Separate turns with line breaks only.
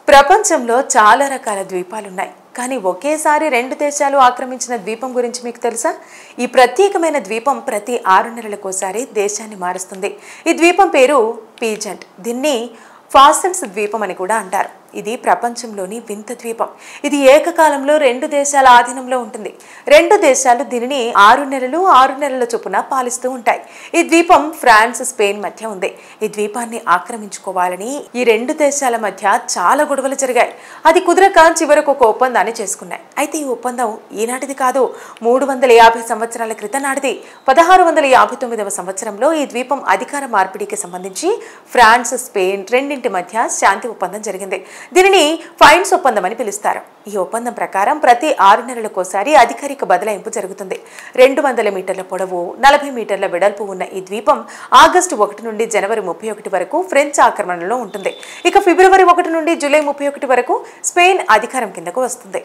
ప్రపంచంలో చాలా రకాల ద్వీపాలున్నాయి. కానీ ఒకేసారి రెండు దేశాలు ఆక్రమించిన ద్వీపం గురించి మీకు తెలుసా? ఈ ప్రత్యేకమైన ద్వీపం ప్రతి 6 నెలలకోసారి దేశాన్ని మారుస్తుంది. ఈ ద్వీపం పేరు పీజెంట్. దీన్ని ఫాసల్స్ ద్వీపం అని కూడా అంటారు. ఇది ప్రపంచంలోని వింత ద్వీపం. ఇది ఏకకాలంలో 2 దేశాల ఆధీనంలో ఉంటుంది. 2 దేశాలు దీనిని 6 నెలల చొప్పున పాలిస్తూ ఉంటాయి. ఈ ద్వీపం ఫ్రాన్స్, స్పెయిన్ మధ్య ఉంది. ఈ ద్వీపాన్ని ఆక్రమించుకోవాలని ఈ 2 దేశాల మధ్య చాలా గొడవలు జరిగాయి. అది కుదరక చివరకు ఒక ఒప్పందాన్ని చేసుకున్నాయి. అయితే ఈ ఒప్పందం ఈనాటిది కాదు, 350 సంవత్సరాల క్రితం నాటిది. 1659వ సంవత్సరంలో ఈ ద్వీపం అధికార మార్పిడికి సంబంధించి ఫ్రాన్స్, స్పెయిన్ రెండింటి మధ్య శాంతి ఒప్పందం జరిగింది. దీనిని ఫైన్స్ ఒప్పందం అని పిలుస్తారు. ఈ ఒప్పందం ప్రకారం ప్రతి 6 నెలలకోసారి అధికారిక బదలాయింపు జరుగుతుంది. 200 మీటర్ల పొడవు, 40 మీటర్ల వెడల్పు ఉన్న ఈ ద్వీపం ఆగస్టు 1 నుండి జనవరి 31 వరకు ఫ్రెంచ్ ఆక్రమణలో ఉంటుంది. ఇక ఫిబ్రవరి 1 నుండి జూలై 31 వరకు స్పెయిన్ అధికారం కిందకు వస్తుంది.